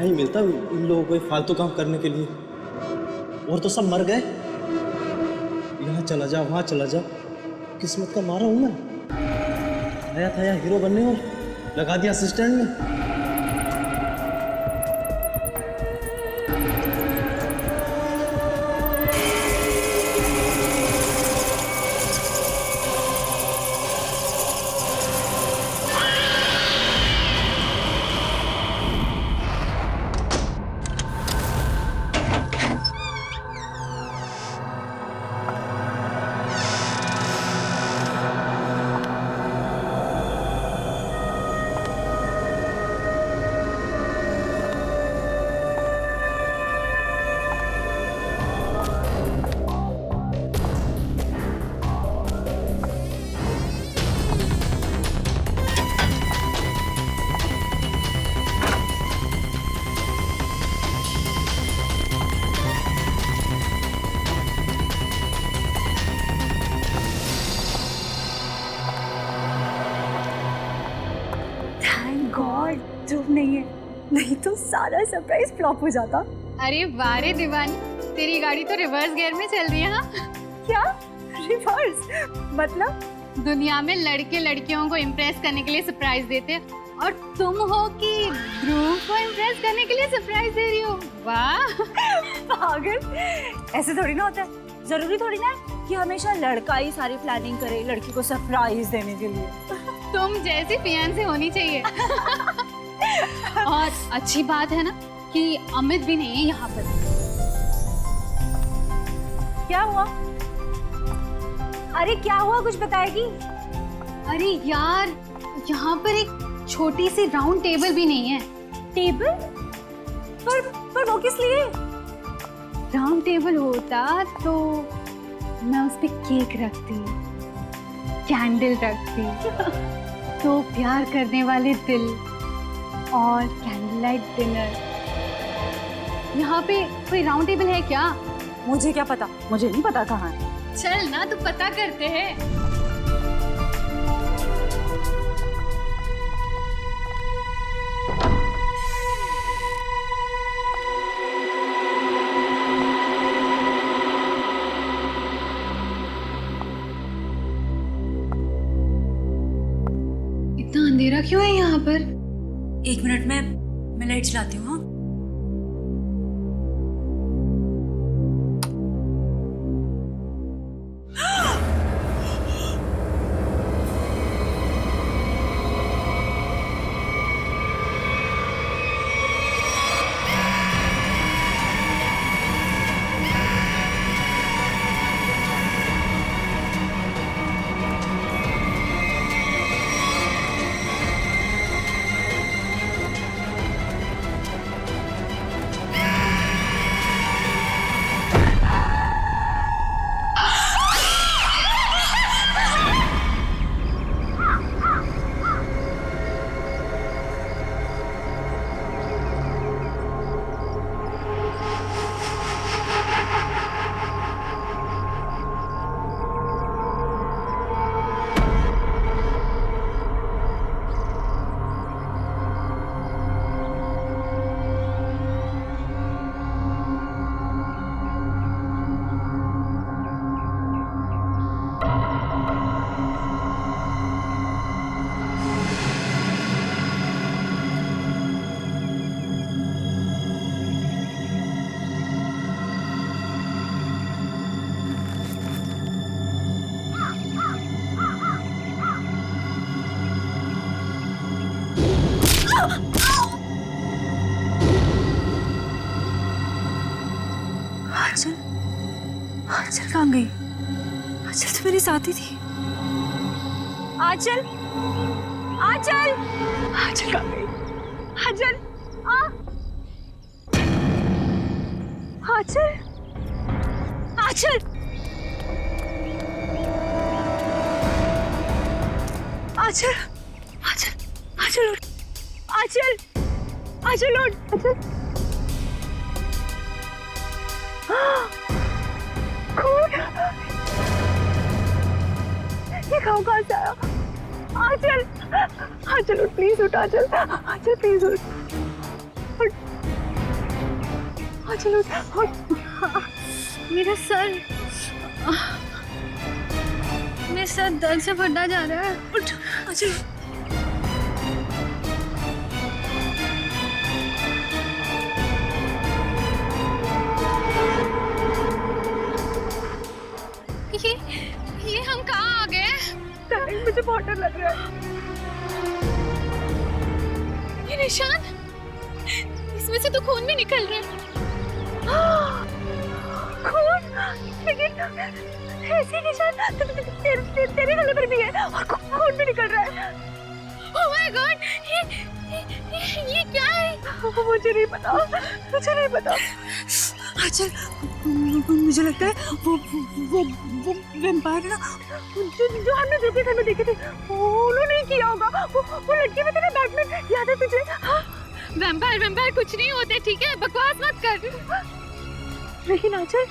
ही मिलता इन लोगों को ये फालतू काम करने के लिए। और तो सब मर गए, यहाँ चला जा वहाँ चला जा, किस्मत का मारा हूँ मैं। आया था यहाँ हीरो बनने और लगा दिया असिस्टेंट में। ध्रुव नहीं है, नहीं तो सारा सरप्राइज फ्लॉप हो जाता। अरे वारे दीवानी, तेरी गाड़ी तो रिवर्स गियर में चल रही है। हाँ क्या रिवर्स मतलब? दुनिया में लड़के लड़कियों को इम्प्रेस करने के लिए सरप्राइज देते हैं और तुम हो कि ध्रुव को इम्प्रेस करने के लिए सरप्राइज दे रही हो। वाह पागल, ऐसे थोड़ी ना होता है। जरूरी थोड़ी ना है कि हमेशा लड़का ही सारी प्लानिंग करे लड़की को सरप्राइज देने के लिए। तुम जैसी फियांसे होनी चाहिए। और अच्छी बात है ना कि अमित भी नहीं है यहाँ पर। क्या हुआ? अरे क्या हुआ, कुछ बताएगी? अरे यार, यहाँ पर एक छोटी सी राउंड टेबल भी नहीं है। टेबल? पर वो किस लिए? राउंड टेबल होता तो मैं उस पे केक रखती, कैंडल रखती, तो प्यार करने वाले दिल और कैंडल लाइट डिनर। यहाँ पे कोई राउंड टेबल है क्या? मुझे क्या पता, मुझे नहीं पता कहाँ है। चल ना, तो पता करते हैं। इतना अंधेरा क्यों है यहाँ पर? 1 मिनट में मैं लाइट चलाती हूँ। आंचल कहाँ गई? आंचल तो मेरी साथी थी। आंचल, आंचल, आंचल कहाँ गई? आंचल, आंचल, आंचल, आंचल, आंचल, आंचल उठ, आंचल, आंचल उठ, आंचल। खून! ये खाओ कहाँ से आया? आंचल, आंचल उठ, प्लीज उठ, आंचल, आंचल प्लीज उठ, हाँ चलो मेरा सर मेरा सर दर्द से फटा जा रहा है। उठ चलो। ये हम कहाँ आ गए? मुझे बहुत डर लग रहा है। ये निशान, इसमें से तो खून भी निकल रहा है। खून? लेकिन ऐसे निशान तेरे गले पर भी है और खून भी निकल रहा है। ओह माय गॉड, ये क्या है? मुझे नहीं पता। अच्छा, मुझे लगता है वो वैम्पायर ना, जो हमने देखे थे उन्होंने किया होगा। वो लड़की में तेरा बैटमैन याद है तुझे? हाँ? वैम्पायर कुछ नहीं होते, ठीक है? बकवास मत कर। लेकिन आंचल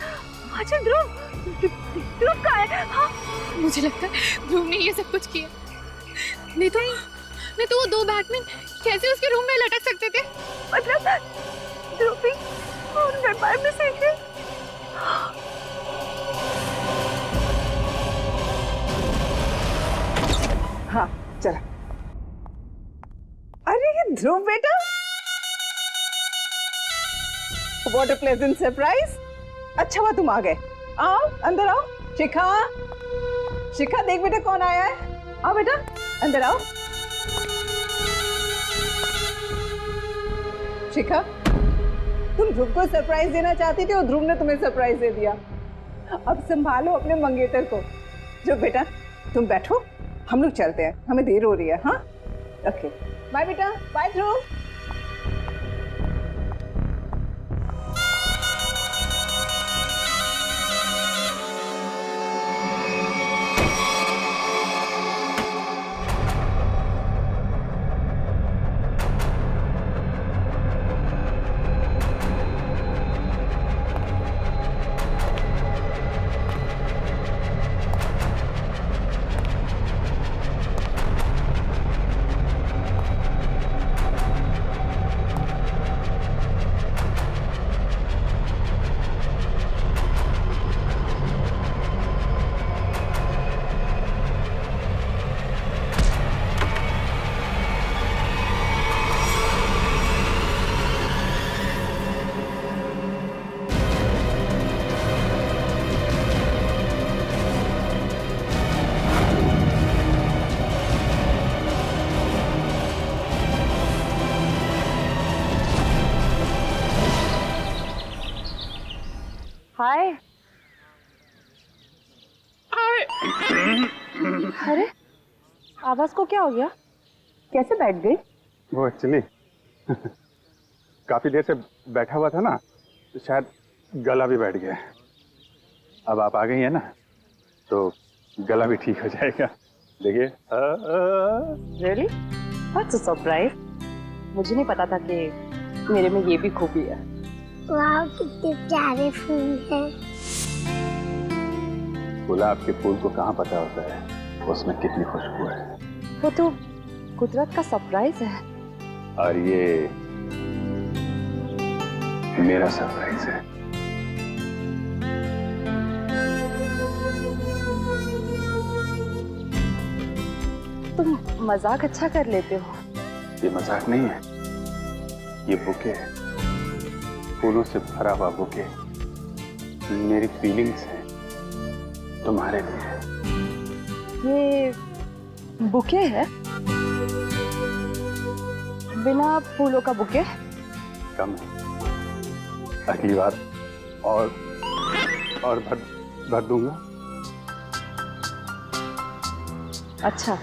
ध्रुव का है। हाँ? मुझे लगता है ध्रुव ने ये सब कुछ किया। नहीं तो वो 2 बैटमैन कैसे उसके रूम में लटक सकते थे? मतलब ध्रुव भी और वैम्पायर में से है। हाँ चला। अरे ये ध्रुव बेटा, व्हाट अ प्लेजेंट सरप्राइज। अच्छा हुआ तुम आ गए। आओ अंदर आओ। शिखा देख बेटा कौन आया है। आओ बेटा अंदर आओ। शिखा, तुम ध्रुव को सरप्राइज देना चाहती थी और ध्रुव ने तुम्हें सरप्राइज दे दिया। अब संभालो अपने मंगेतर को। जो बेटा तुम बैठो, हम लोग चलते हैं, हमें देर हो रही है। हाँ ओके बाय बेटा। बाय ध्रुव। हाय। अरे आवाज को क्या हो गया? कैसे बैठ गई? वो एक्चुअली काफी देर से बैठा हुआ था ना, तो शायद गला भी बैठ गया। अब आप आ गई है ना, तो गला भी ठीक हो जाएगा। देखिए। Really? That's a surprise. मुझे नहीं पता था कि मेरे में ये भी खूबी है। वाह कितने प्यारे फूल हैं। गुलाब के फूल को कहाँ पता होता है उसमें कितनी खुशबू है। वो तो कुदरत का सरप्राइज है। और ये मेरा सरप्राइज है। तुम मजाक अच्छा कर लेते हो। ये मजाक नहीं है, ये बुके है, फूलों से भरा हुआ बुके मेरी फीलिंग्स है तुम्हारे लिए। ये बुके है? बिना फूलों का बुके? कम है, अगली बार और भर दूंगा। अच्छा,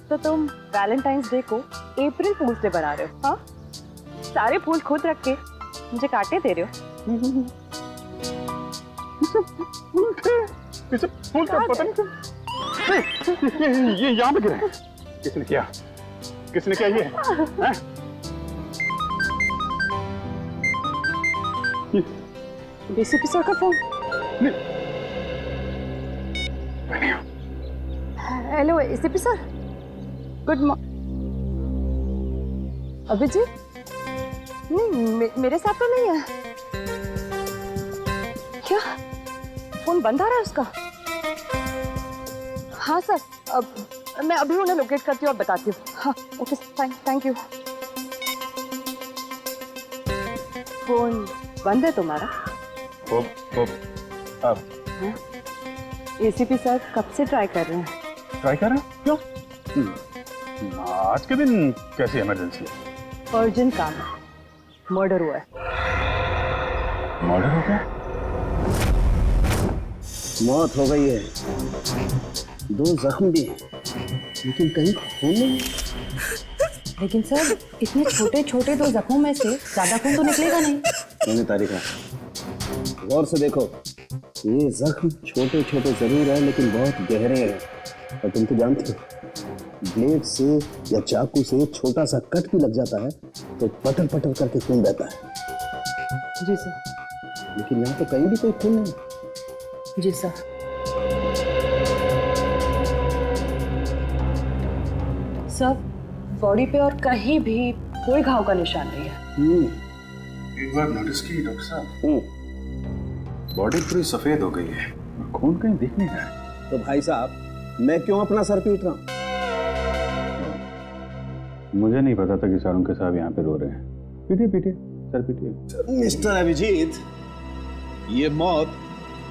तो तुम वैलेंटाइंस डे को अप्रैल फूल्स डे बना रहे हो? हाँ, सारे फूल खुद रख के मुझे काटने दे रहे हो। फूल का पता नहीं, ये यहाँ पे गिरे। किसने किया ये हैं? डीसीपी सर का फोन। Hello ACP sir, good morning. Abhijeet? नहीं, मेरे साथ तो नहीं है। क्या फोन बंद आ रहा है उसका? हाँ सर, अब मैं अभी उन्हें लोकेट करती हूँ और बताती हूँ। हाँ ओके, थैंक यू। फोन बंद है तुम्हारा? अब एसीपी सर कब से ट्राई कर रहे हैं? ट्राई कर रहे हैं? क्यों? आज के दिन कैसी इमरजेंसी है? अर्जेंट काम है, मर्डर हुआ है। मर्डर हो गया? मौत हो गई है, 2 जख्म भी हैं, लेकिन कहीं खून नहीं। लेकिन सर इतने छोटे छोटे 2 जख्मों में से ज्यादा खून तो निकलेगा नहीं। मैंने तारीखा गौर से देखो, ये जख्म छोटे छोटे जरूर है लेकिन बहुत गहरे हैं। और तुम तो जानते हो, ब्लेड से या चाकू से छोटा सा कट भी लग जाता है तो पटर पटर करके खून बहता है। जी सर। लेकिन यहाँ तो कहीं भी कोई खून नहीं। जी सर। सर बॉडी पे और कहीं भी कोई घाव का निशान नहीं है। एक बार नोटिस की डॉक्टर साहब, बॉडी पूरी सफेद हो गई है, खून कहीं दिख नहीं रहा है। तो भाई साहब, मैं क्यों अपना सर पीट रहा हूँ? मुझे नहीं पता था कि सर उनके साहब यहाँ पे रो रहे हैं। पीटिए पीटिए, सर पीटिए। मिस्टर अभिजीत, ये मौत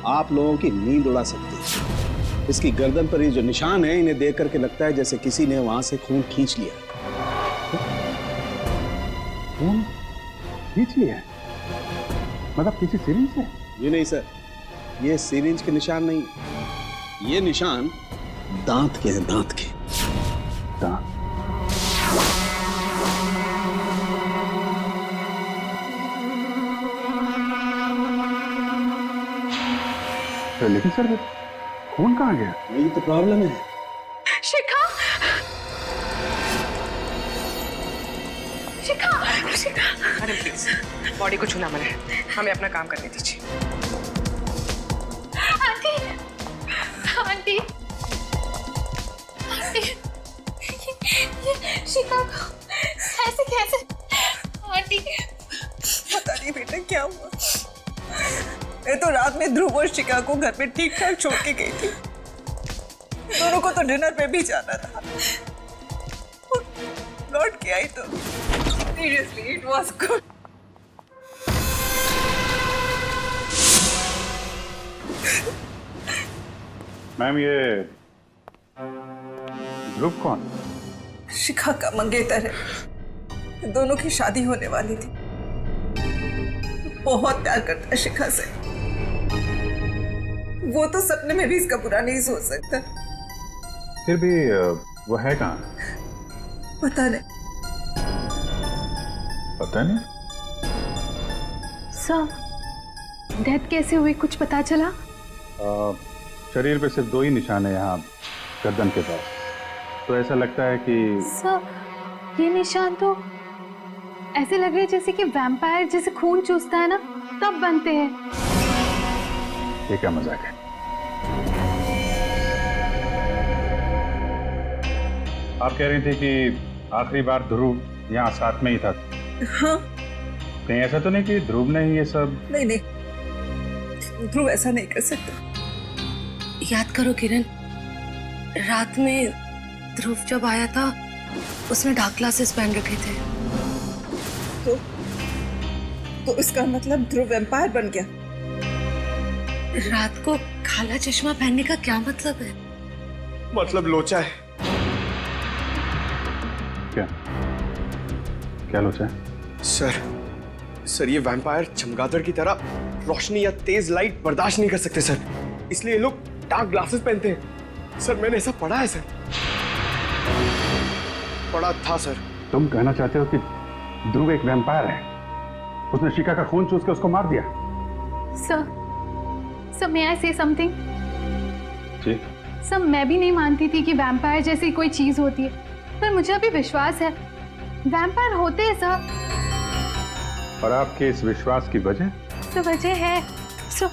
आप लोगों की नींद उड़ा सकती है। इसकी गर्दन पर ये जो निशान है, इन्हें देख करके लगता है जैसे किसी ने वहां से खून खींच लिया। खून खींच लिया है? मतलब किसी सिरिंज से? ये नहीं सर, ये सिरिंज के निशान नहीं, ये निशान दांत के हैं, दांत के। दांत? लेकिन सर खून कहाँ गया? यही तो प्रॉब्लम है। शिखा, शिखा, शिखा। मैडम प्लीज, बॉडी को छूना मना है, हमें अपना काम करने दीजिए। आंटी, आंटी, आंटी, ये शिखा को ऐसे कैसे? आंटी, पता नहीं बेटा क्या हुआ। मैं तो रात में ध्रुव और शिखा को घर पे ठीक ठाक छोड़ के गई थी। दोनों को तो डिनर पे भी जाना था। लौट के आई तो seriously it was good. Ma'am, ये ध्रुव कौन? शिखा का मंगेतर है, दोनों की शादी होने वाली थी। बहुत प्यार करता है शिखा से। वो तो सपने में भी इसका बुरा नहीं सोच सकता। फिर भी वो है कहाँ? पता नहीं। पता नहीं? सर, डेथ कैसे हुई, कुछ पता चला? शरीर पे सिर्फ 2 ही निशान है यहाँ गर्दन के पास। तो ऐसा लगता है कि सर, ये निशान तो ऐसे लग रहे हैं जैसे कि वैम्पायर जैसे खून चूसता है ना, तब बनते हैं। ये क्या मजाक है? आप कह रही थी कि आखिरी बार ध्रुव यहाँ साथ में ही था। हाँ। कहीं ऐसा तो नहीं कि ध्रुव ने ही ये सब? नहीं नहीं, ध्रुव ऐसा नहीं कर सकता। याद करो किरण, रात में ध्रुव जब आया था उसने डार्क ग्लासेस पहन रखे थे। तो इसका मतलब ध्रुव वैम्पायर बन गया। रात को काला चश्मा पहनने का क्या मतलब है? मतलब लोचा है। क्या क्या लोचा है? सर ये वैम्पायर चमगादड़ की तरह रोशनी या तेज लाइट बर्दाश्त नहीं कर सकते सर, इसलिए ये लोग डार्क ग्लासेस पहनते हैं। सर मैंने ऐसा पढ़ा है सर, पढ़ा था सर। तुम कहना चाहते हो कि ध्रुव एक वैम्पायर है? उसने शिखा का खून चूस के उसको मार दिया? Sir, may I say something? जी। सर, मैं भी नहीं मानती थी कि वैम्पायर जैसी कोई चीज होती है, पर मुझे अभी विश्वास है वैम्पायर होते हैं सर। और आपके इस विश्वास की वजह? तो वजह है सर,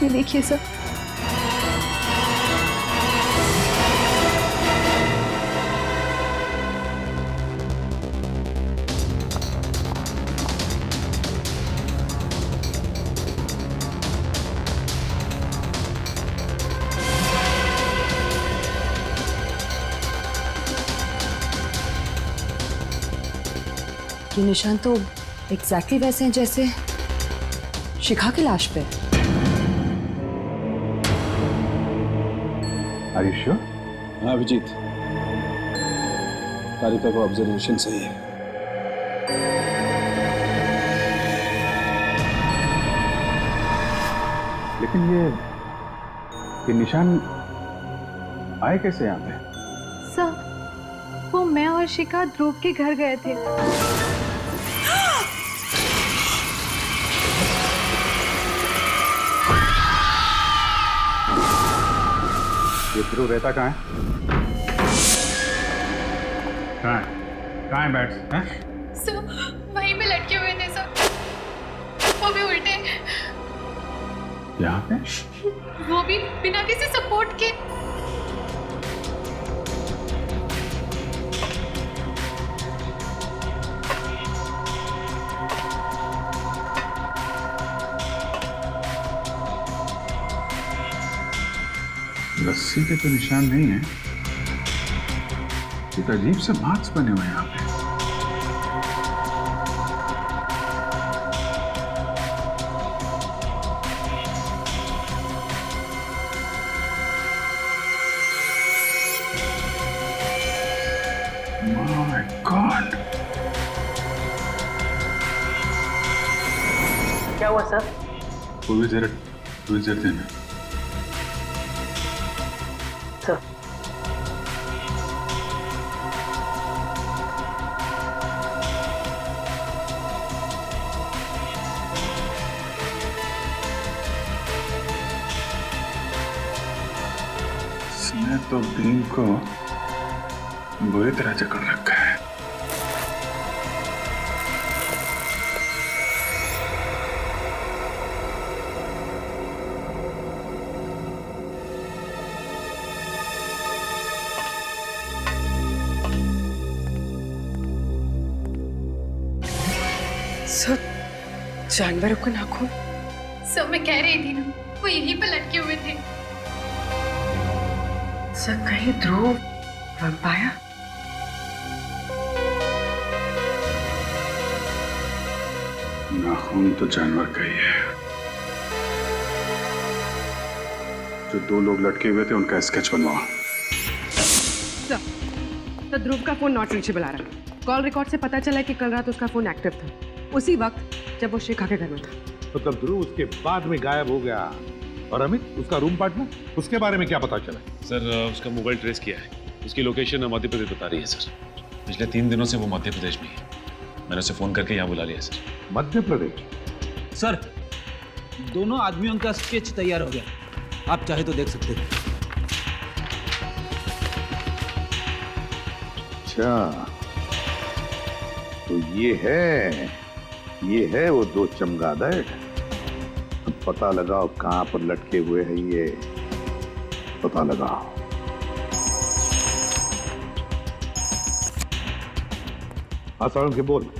ये देखिए सर। ये निशान तो एग्जैक्टली वैसे हैं जैसे शिखा की लाश पे। Are you sure? हाँ अभिजीत, तारिका को ऑब्जर्वेशन सही है। लेकिन ये निशान आए कैसे यहाँ पे? सर, वो मैं और शिखा ध्रुव के घर गए थे। ये ध्रुव रहता कहाँ है? कहाँ है? कहाँ है बैट्स? हैं? सर, वहीं पे लटके हुए थे सर, वो भी उल्टे, यहाँ पे? वो भी बिना किसी सपोर्ट के। रस्सी के तो निशान नहीं है, एक अजीब से मार्क्स बने हुए हैं यहाँ पे। My God! क्या हुआ सर? कोई जरा देना। सर इसने तो भीम को बुरी तरह जकड़ रखा है। सर, जानवरों का नाखून। सर, मैं कह रही थी ना, वो यहीं पे लटके हुए थे। सर, कहीं ध्रुव वैम्पायर? नाखून तो जानवर का ही है। जो दो लोग लटके हुए थे उनका स्केच बनवाओ। तो ध्रुव का फोन नॉट रीचेबल आ रहा है। कॉल रिकॉर्ड से पता चला कि कल रात उसका फोन एक्टिव था, उसी वक्त जब वो शिखा के घर में था। मतलब ध्रुव उसके बाद में गायब हो गया। और अमित, उसका रूम पार्टनर, उसके बारे में क्या पता चला? सर, उसका मोबाइल ट्रेस किया है, उसकी लोकेशन मध्य प्रदेश बता रही है सर। पिछले 3 दिनों से वो मध्य प्रदेश में है। मैंने उसे फोन करके यहाँ बुला लिया सर। मध्य प्रदेश? सर, दोनों आदमियों का स्केच तैयार हो गया, आप चाहे तो देख सकते हैं। अच्छा, तो ये है वो दो चमगादड़। अब पता लगाओ कहां पर लटके हुए हैं ये, पता लगाओ। हाँ सारुण के बोल।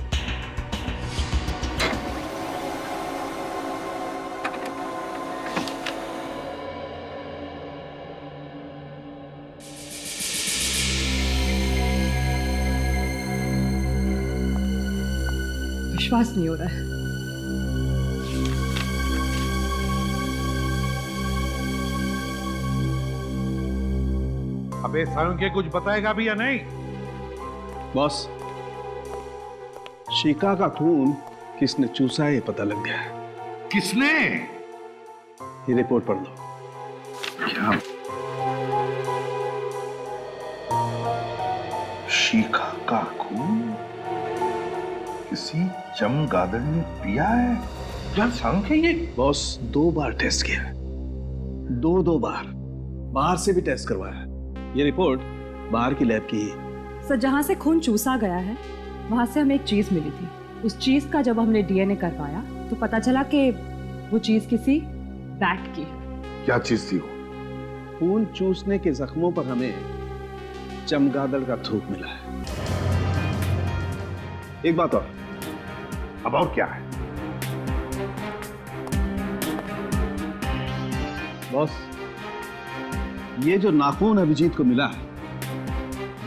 विश्वास नहीं हो रहा है। अबे सारुण के कुछ बताएगा भी या नहीं? बॉस, शिखा का खून किसने चूसा है ये पता लग गया है। किसने? ये रिपोर्ट पढ़ लो। क्या? शिखा का खून किसी चमगादड़ ने पिया है? क्या संख्या है ये? बॉस, 2 बार टेस्ट किया, 2 बार, बाहर से भी टेस्ट करवाया। ये रिपोर्ट बाहर की लैब की है। सर, जहाँ से खून चूसा गया है वहां से हमें एक चीज मिली थी। उस चीज का जब हमने डीएनए करवाया तो पता चला कि वो चीज किसी बैट की है। क्या चीज थी वो? खून चूसने के जख्मों पर हमें चमगादड़ का थूक मिला है। एक बात और। अब और क्या है? बॉस, ये जो नाखून अभिजीत को मिला है,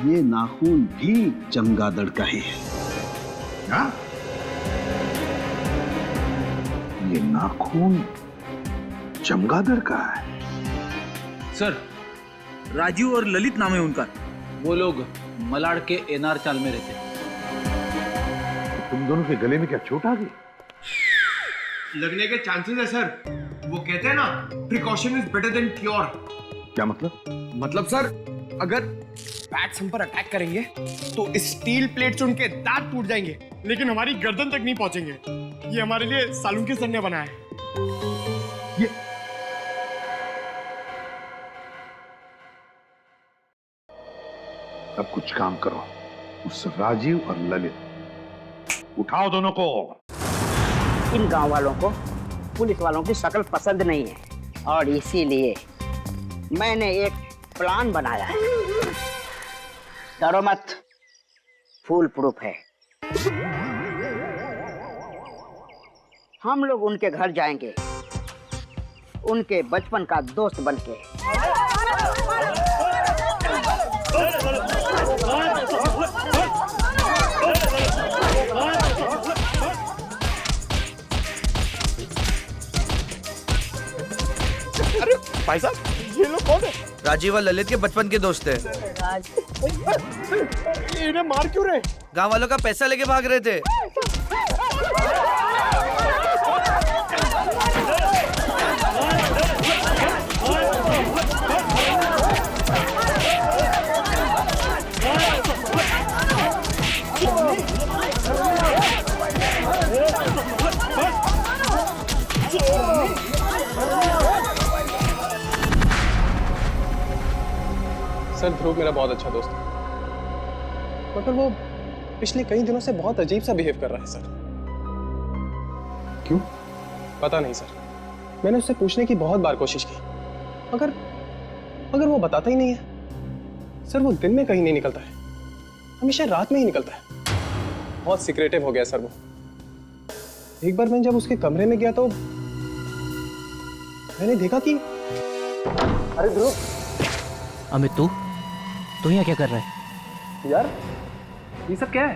ये नाखून भी चमगादड़ का ही है। क्या? ये नाखून चमगादड़ का है? सर, राजू और ललित नाम है उनका। वो लोग मलाड के एनआर चाल में रहते। तुम दोनों के गले में क्या चोट आ गई? लगने के चांसेस है सर। वो कहते हैं ना, precaution is better than cure. क्या मतलब? मतलब सर, अगर बैट्स हम पर अटैक करेंगे तो स्टील प्लेट से उनके दांत टूट जाएंगे, लेकिन हमारी गर्दन तक नहीं पहुंचेंगे। ये हमारे लिए सालुंके सर ने बनाया है। ये अब कुछ काम करो, उस राजीव और ललित उठाओ दोनों को। इन गांव वालों को पुलिस वालों की शक्ल पसंद नहीं है और इसीलिए मैंने एक प्लान बनाया है। डरो मत, फुल प्रूफ है। हम लोग उनके घर जाएंगे, उनके बचपन का दोस्त बनके। अरे भाई साहब, ये लोग कौन है? राजीव और ललित के बचपन के दोस्त हैं। इन्हें मार क्यों रहे? गांव वालों का पैसा लेके भाग रहे थे। सर, ध्रुव मेरा बहुत अच्छा दोस्त है, मगर वो पिछले कई दिनों से बहुत अजीब सा बिहेव कर रहा है सर। क्यों? पता नहीं सर। मैंने उससे पूछने की बहुत बार कोशिश की, मगर वो बताता ही नहीं है। सर, वो दिन में कहीं नहीं निकलता है, हमेशा रात में ही निकलता है। बहुत सीक्रेटिव हो गया सर वो। एक बार मैं जब उसके कमरे में गया तो मैंने देखा कि अरे ध्रुव। अमित, तू यहाँ क्या कर रहा है? यार, ये सब क्या है?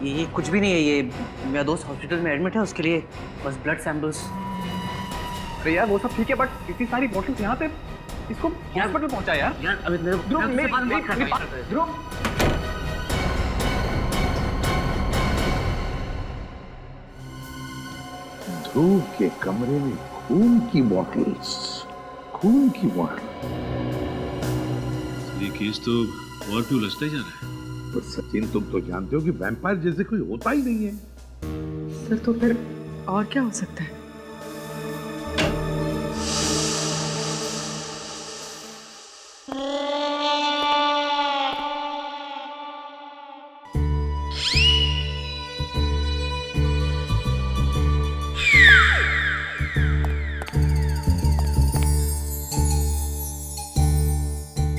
ये कुछ भी नहीं है। ये मेरा दोस्त हॉस्पिटल में एडमिट है, उसके लिए बस ब्लड सैंपल्स। अरे यार, वो सब ठीक है, बट इतनी सारी बॉटल्स यहाँ पे, इसको हॉस्पिटल पहुंचा यार। यार अमित, ध्रुव, ध्रुव के कमरे में खून की बॉटल्स, खून की बॉटल। ये केस तो और क्यों लचते जा रहा है? पर सचिन, तुम तो जानते हो कि वैम्पायर जैसे कोई होता ही नहीं है। सर, तो फिर और क्या हो सकता है?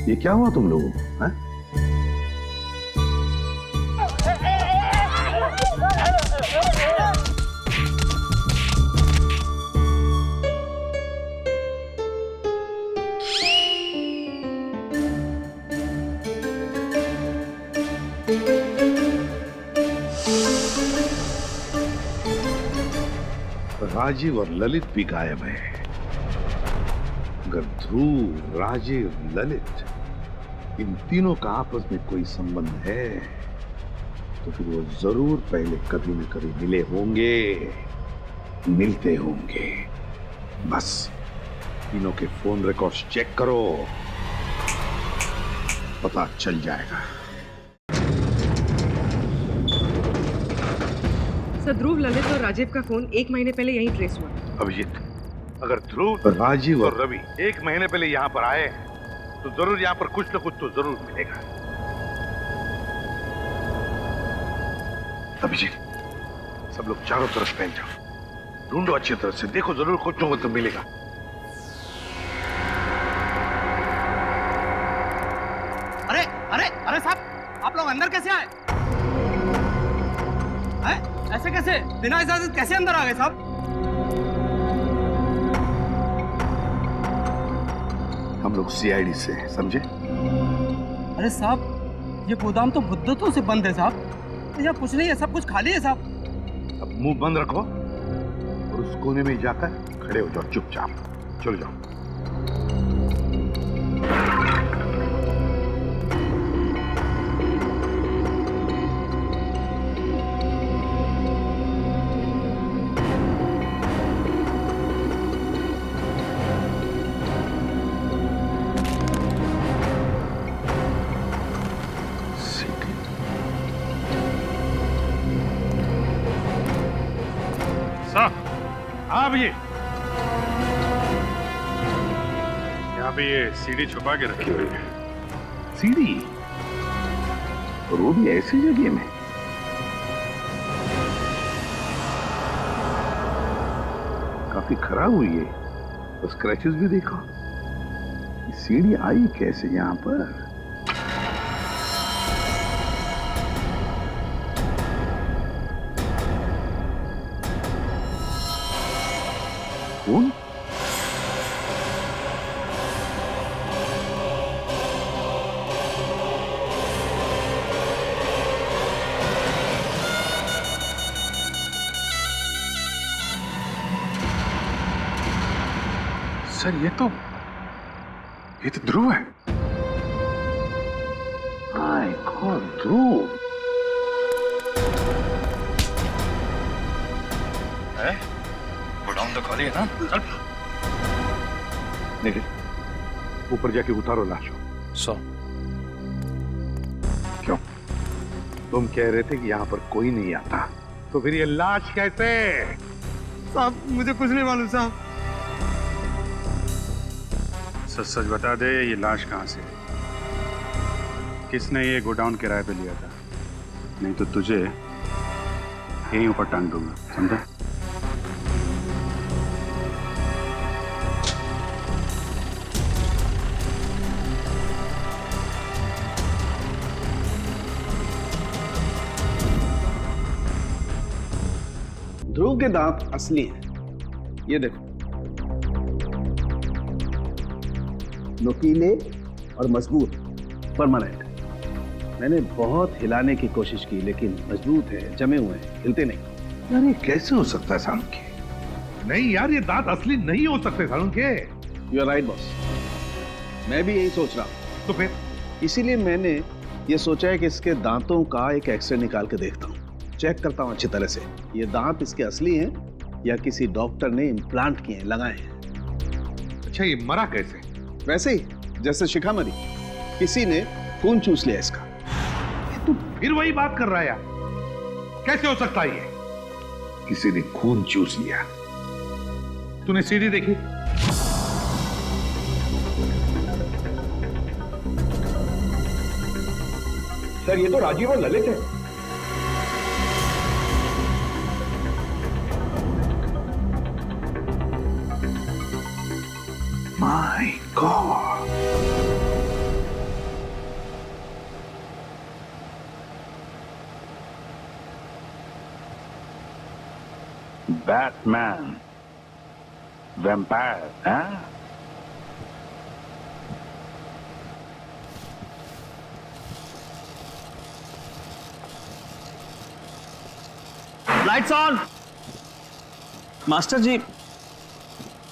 ये क्या हुआ तुम लोगों को? हैं? राजीव और ललित भी गायब है। अगर ध्रुव, राजीव, ललित, इन तीनों का आपस में कोई संबंध है तो फिर वो जरूर पहले कभी न कभी मिले होंगे, मिलते होंगे। बस तीनों के फोन रिकॉर्ड्स चेक करो, पता चल जाएगा। सर, ध्रुव, ललित और राजीव का फोन 1 महीने पहले यहीं ट्रेस हुआ। अभिजीत, अगर ध्रुव, राजीव और रवि 1 महीने पहले यहाँ पर आए तो जरूर यहाँ पर कुछ न कुछ तो जरूर मिलेगा। अभिजीत, सब लोग चारों तरफ फैल जाओ, ढूंढो अच्छी तरह से, देखो जरूर कुछ न कुछ तो मिलेगा। अरे अरे अरे साहब, आप लोग अंदर कैसे आए? ऐसे कैसे? बिना इजाजत कैसे अंदर आ गए साहब? हम लोग सीआईडी से हैं, समझे? अरे साहब, ये गोदाम तो मुद्दतों से बंद है साहब। यहाँ कुछ नहीं है, सब कुछ खाली है साहब। अब मुंह बंद रखो और उस कोने में जाकर खड़े हो जाओ चुपचाप। चलो जाओ। अब ये यहाँ पे ये सीढ़ी छुपा के रखी हुई है। सीढ़ी? और वो भी ऐसी जगह में? काफी खराब हुई है, तो स्क्रैचेस भी देखो। सीढ़ी आई कैसे यहाँ पर? कौन? सर ये तो ध्रुव है। माय गॉड, ध्रुव है? गोडाउन तो खाली है ना? चल। नहीं, ऊपर जाके उतारो लाश को। सो क्यों? तुम कह रहे थे कि यहाँ पर कोई नहीं आता, तो फिर ये लाश कैसे? साहब मुझे कुछ नहीं मालूम साहब। सच सच बता दे, ये लाश कहाँ से है? किसने ये गोडाउन किराए पे लिया था? नहीं तो तुझे यहीं ऊपर टांग दूंगा, समझा? ध्रुव के दांत असली हैं, ये देखो, नुकीले और मजबूत, परमानेंट। मैंने बहुत हिलाने की कोशिश की लेकिन मजबूत है, जमे हुए हैं, हिलते नहीं। यार ये कैसे हो सकता है सालुंके? नहीं यार, ये दांत असली नहीं हो सकते Salunke. You are right boss, मैं भी यही सोच रहा हूँ। तो फिर इसीलिए मैंने ये सोचा है कि इसके दांतों का एक एक्सरे निकाल के देखता हूँ, चेक करता हूँ अच्छी तरह से ये दांत इसके असली हैं या किसी डॉक्टर ने इम्प्लांट किए हैं, लगाए हैं। अच्छा, ये मरा कैसे? वैसे ही जैसे शिखा मरी, किसी ने खून चूस लिया इसका। तू फिर वही बात कर रहा है यार, कैसे हो सकता है ये? किसी ने खून चूस लिया? तूने सीढ़ी देखी? सर ये तो राजीव और ललित है। My God. Batman. Vampire, huh? Lights on. Master ji,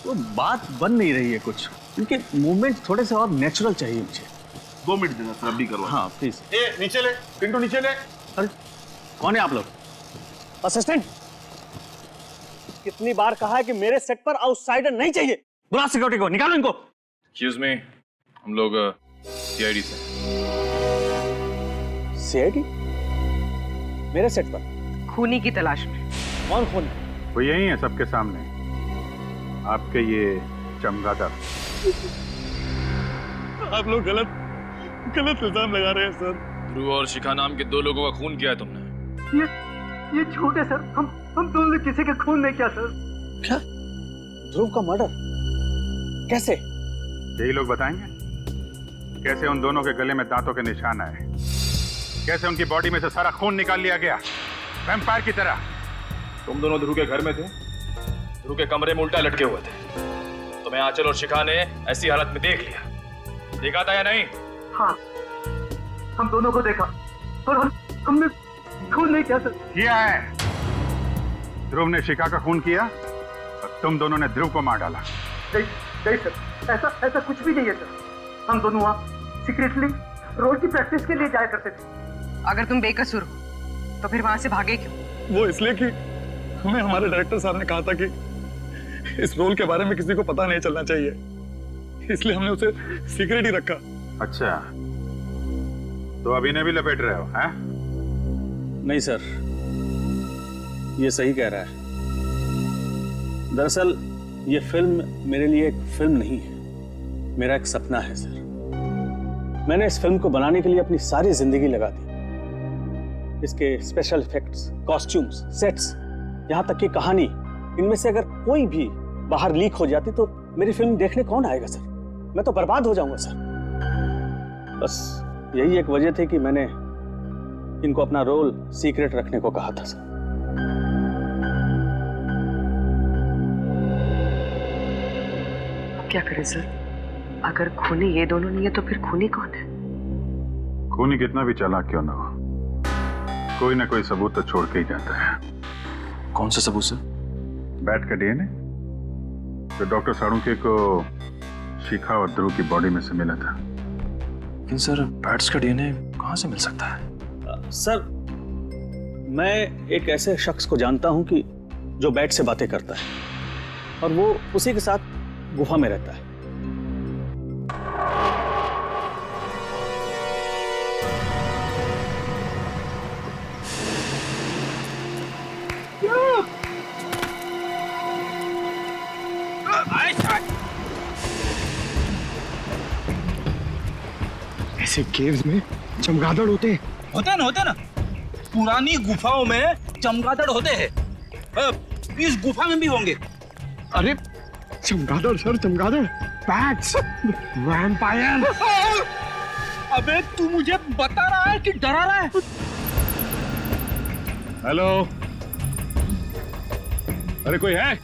वो बात बन नहीं रही है कुछ, उनके मूवमेंट थोड़े से और नेचुरल चाहिए मुझे। 2 मिनट देना सर, अभी करवा। हाँ प्लीज। नीचे ले पिंटू, नीचे ले। अरे कौन है आप लोग? असिस्टेंट, कितनी बार कहा है कि मेरे सेट पर आउटसाइडर नहीं चाहिए। बुला सिक्योरिटी को, निकालो इनको। एक्सक्यूज मी, हम लोग सीआईडी से। सीआईडी? मेरे सेट पर खूनी की तलाश में। कौन खूनी? वो यही है सबके सामने, आपके ये चमगादड़। आप लोग गलत इल्जाम लगा रहे हैं सर। ध्रुव और शिखा नाम के 2 लोगों का खून किया है तुमने। ये झूठ है सर, हम दोनों ने किसी का खून नहीं किया सर। क्या? ध्रुव का मर्डर कैसे? यही लोग बताएंगे कैसे उन दोनों के गले में दांतों के निशान आए, कैसे उनकी बॉडी में से सारा खून निकाल लिया गया वैम्पायर की तरह। तुम दोनों ध्रुव के घर में थे, ध्रुव के कमरे में उल्टा लटके हुए थे, तुम्हें आंचल और शिखा ने ऐसी हालत में देख लिया। देखा था या नहीं? हाँ, हम दोनों को देखा और हमने खून नहीं किया सर। किया है। ध्रुव ने शिखा का खून किया और तुम दोनों ने ध्रुव को मार डाला। नहीं सर, ऐसा कुछ भी नहीं है सर। हम दोनों वहाँ सीक्रेटली रोज की प्रैक्टिस के लिए जाया करते थे। अगर तुम बेकसूर हो तो फिर वहां से भागे क्यों? वो इसलिए कि हमें हमारे डायरेक्टर साहब ने कहा था कि इस रोल के बारे में किसी को पता नहीं चलना चाहिए, इसलिए हमने उसे सीक्रेट ही रखा। अच्छा, तो अभी ने भी लपेट रहे हो, हैं? नहीं सर, ये सही कह रहा है। दरअसल ये फिल्म मेरे लिए एक फिल्म नहीं है, मेरा एक सपना है सर। मैंने इस फिल्म को बनाने के लिए अपनी सारी जिंदगी लगा दी। इसके स्पेशल इफेक्ट्स, कॉस्ट्यूम्स, सेट्स, यहाँ तक कि कहानी, इनमें से अगर कोई भी बाहर लीक हो जाती तो मेरी फिल्म देखने कौन आएगा सर? मैं तो बर्बाद हो जाऊंगा सर। बस यही एक वजह थी कि मैंने इनको अपना रोल सीक्रेट रखने को कहा था सर। क्या करें सर? अगर खूनी ये दोनों नहीं है तो फिर खूनी कौन है? खूनी कितना भी चालाक क्यों ना हो, कोई ना कोई सबूत तो छोड़ के ही जाता है। कौन सा सबूत सर? बैट का डीएनए जो डॉक्टर साळुंखे को शिखा और ध्रुव की बॉडी में से मिला था। लेकिन सर, बैट्स का डीएनए कहाँ से मिल सकता है? सर, मैं एक ऐसे शख्स को जानता हूं कि जो बैट से बातें करता है और वो उसी के साथ गुफा में रहता है। ऐसे केव्स में चमगादड़ होते हैं। होते ना। पुरानी गुफाओं में चमगादड़ होते हैं। इस गुफा में भी होंगे। अरे चमगादड़ सर, चमगादड़, बैट्स, वैम्पायर। अबे तू मुझे बता रहा है कि डरा रहा है? हेलो, अरे कोई है?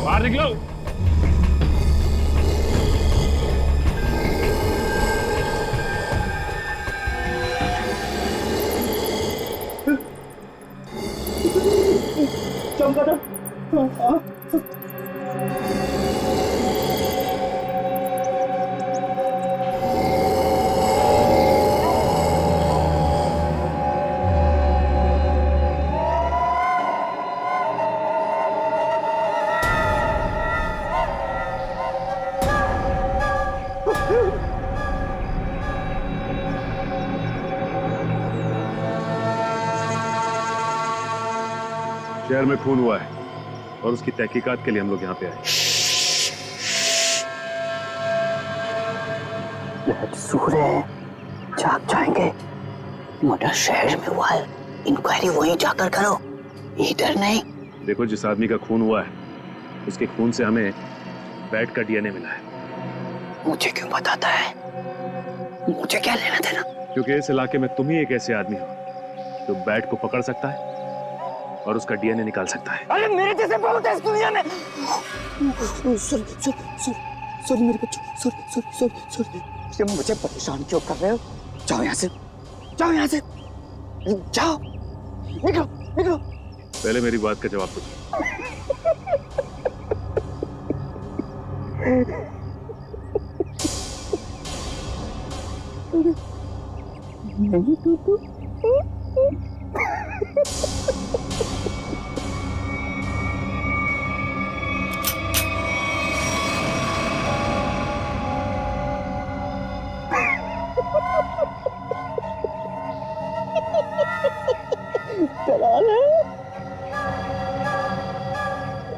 बाहर निकलो। चमगादड़। शहर में खून हुआ है और उसकी तहकीकात के लिए हम लोग यहाँ पे आए। सूर है, जाग जाएंगे। मर्डर शहर में हुआ है, इंक्वायरी वहीं जाकर करो, इधर नहीं। देखो, जिस आदमी का खून हुआ है उसके खून से हमें बैट का डीएनए मिला है। मुझे क्यों बताता है? मुझे क्या लेना देना? क्योंकि इस इलाके में तुम ही एक ऐसे आदमी हो जो बैट को पकड़ सकता है और उसका डीएनए निकाल सकता है। अरे मेरे जैसे बहुत है इस दुनिया में। सॉरी मेरे बच्चों, सॉरी। तुम मुझे परेशान क्यों कर रहे हो? जाओ यहाँ से, जाओ, निकलो। पहले मेरी बात का जवाब दो। नहीं तू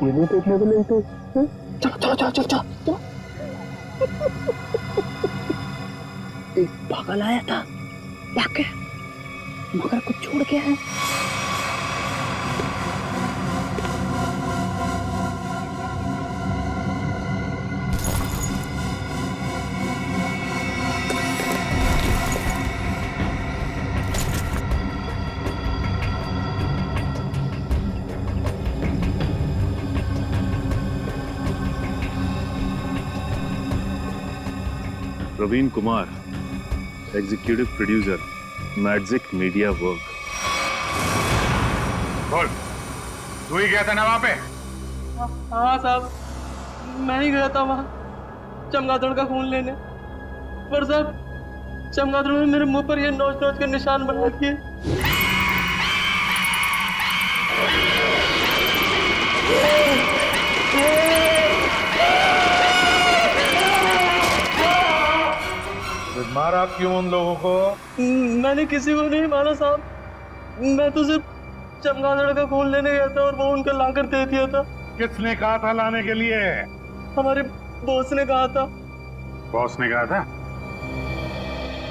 ये नहीं देखने को नहीं तो चलो। एक पागल आया था, भाग गया, मगर कुछ छोड़ गया है। Praveen Kumar, executive producer, magic media work. बोल, तू ही गया था ना वहां पे? हाँ साहब, मैं ही गया था वहाँ चमगादड़ का खून लेने, पर साहब चमगादड़ ने मेरे मुंह पर ये नोच नोच के निशान बना दिए। मारा क्यों उन लोगों को? मैंने किसी को नहीं मारा साहब, मैं तो सिर्फ चमगादड़ का खून लेने गया था और वो उनका लाकर दे दिया था। किसने कहा था लाने के लिए? हमारे बॉस ने कहा था। बॉस ने कहा था?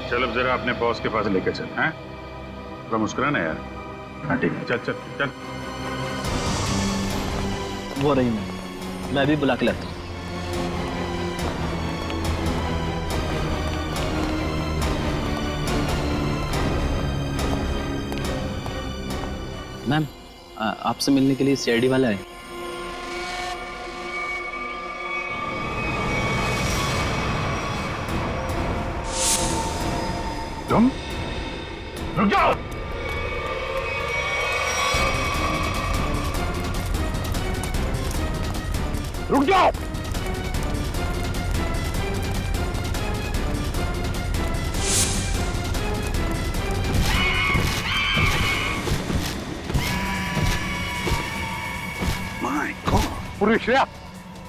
चल अब जरा अपने बॉस के पास लेके चल। हैं? थोड़ा मुस्कुराना यार। हाँ ठीक है, चल चल चल। वो रही मैं भी बुला के लाता हूँ। मैम, आपसे मिलने के लिए सीआईडी वाला है। तुम रुक जाओ। रुक जाओ। माय गॉड, पूरी श्रेया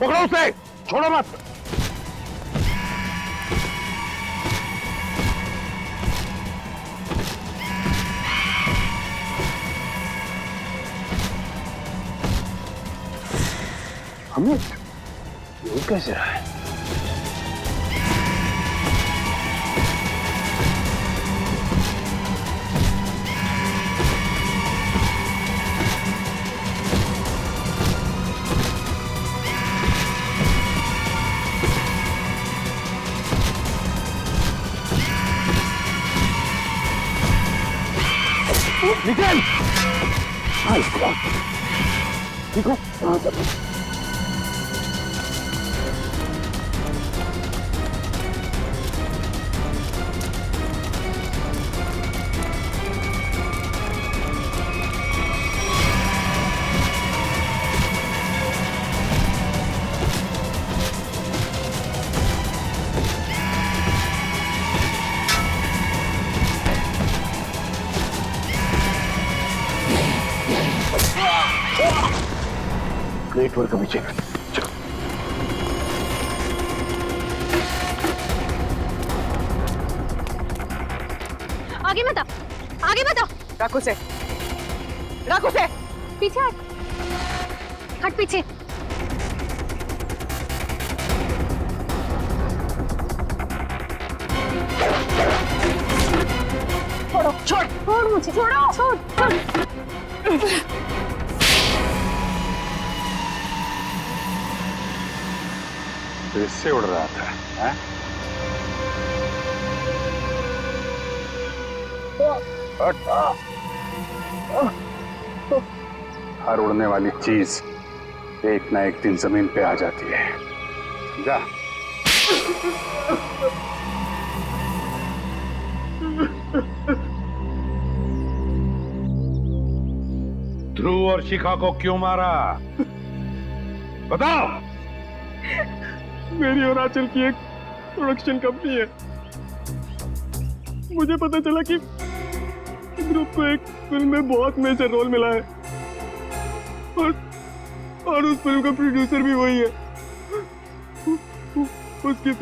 पकड़ो उसे, छोड़ो मत। अमित, ये कैसे रहा है? निकल! ठीक हो? ग्रेट वर्क अभिषेक। आगे मत आओ, आगे मत आओ। रखो से, रखो से। पीछे हट, हट पीछे। छोड़ो, छोड़, छोड़ मुझे, छोड़ो, छोड़, छोड़। तो इससे उड़ रहा था, हैं? हर उड़ने वाली चीज एक ना एक दिन जमीन पे आ जाती है, समझा? ध्रुव और शिखा को क्यों मारा? बताओ। मेरी और आंचल की एक प्रोडक्शन कंपनी है। मुझे पता चला कि ध्रुव को एक फिल्म में बहुत मेजर रोल मिला है और उस फिल्म का प्रोड्यूसर भी वही है। उसकी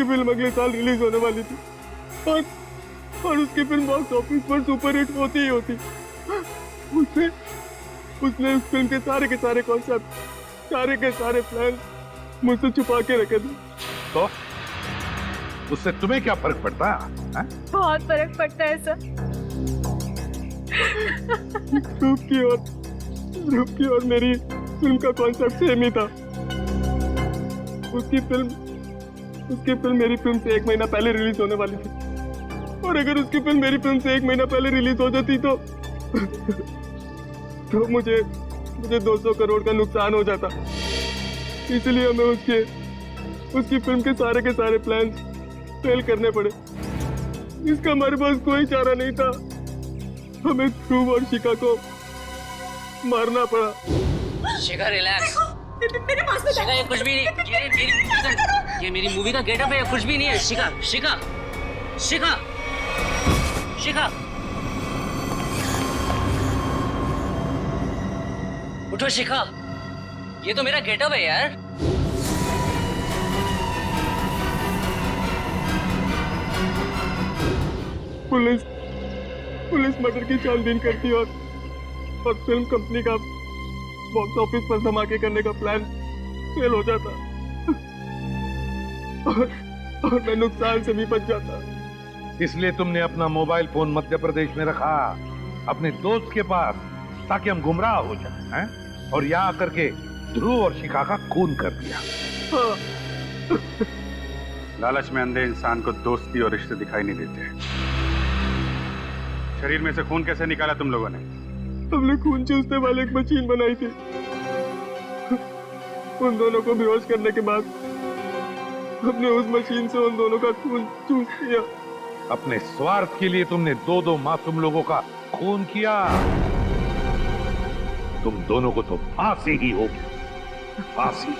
फिल्म अगले साल रिलीज होने वाली थी और उसकी फिल्म बॉक्स ऑफिस पर सुपर हिट होती ही होती। उसने उस फिल्म के सारे कॉन्सेप्ट, सारे के सारे प्लान मुझसे छुपा के रखे थे। तो उससे तुम्हें क्या फर्क पड़ता है? बहुत फर्क पड़ता है सर। ध्रुव की और मेरी फिल्म का कॉन्सेप्ट सेम ही था। उसकी फिल्म मेरी फिल्म से 1 महीना पहले रिलीज होने वाली थी और अगर उसकी फिल्म मेरी फिल्म से 1 महीना पहले रिलीज हो जाती तो मुझे 200 करोड़ का नुकसान हो जाता। इसलिए हमें उसकी फिल्म के सारे प्लान फेल करने पड़े। इसका हमारे पास कोई चारा नहीं था। हमें ध्रुव और शिखा को मारना पड़ा। शिखा रिलैक्स। मेरे पास में शिखा ये कुछ भी नहीं, ये मेरी मूवी का गेटअप है, कुछ भी नहीं है। शिखा शिखा शिखा शिखा उठो शिखा, ये तो मेरा गेटअप है यार। पुलिस मर्डर की छानबीन करती और फिल्म कंपनी का बॉक्स ऑफिस पर धमाके करने का प्लान फेल हो जाता और मैं नुकसान से भी बच जाता। इसलिए तुमने अपना मोबाइल फोन मध्य प्रदेश में रखा, अपने दोस्त के पास, ताकि हम गुमराह हो जाएं, हैं? और यहाँ आकर के ध्रुव और शिखा का खून कर दिया। लालच में अंधे इंसान को दोस्ती और रिश्ते दिखाई नहीं देते। शरीर में से खून कैसे निकाला तुम लोगों ने? हमने खून चूसने वाली एक मशीन बनाई थी। उन दोनों को बेहोश करने के बाद हमने उस मशीन से उन दोनों का खून चूस लिया। अपने स्वार्थ के लिए तुमने दो मासूम लोगों का खून किया। तुम दोनों को तो फांसी ही होगी, फांसी।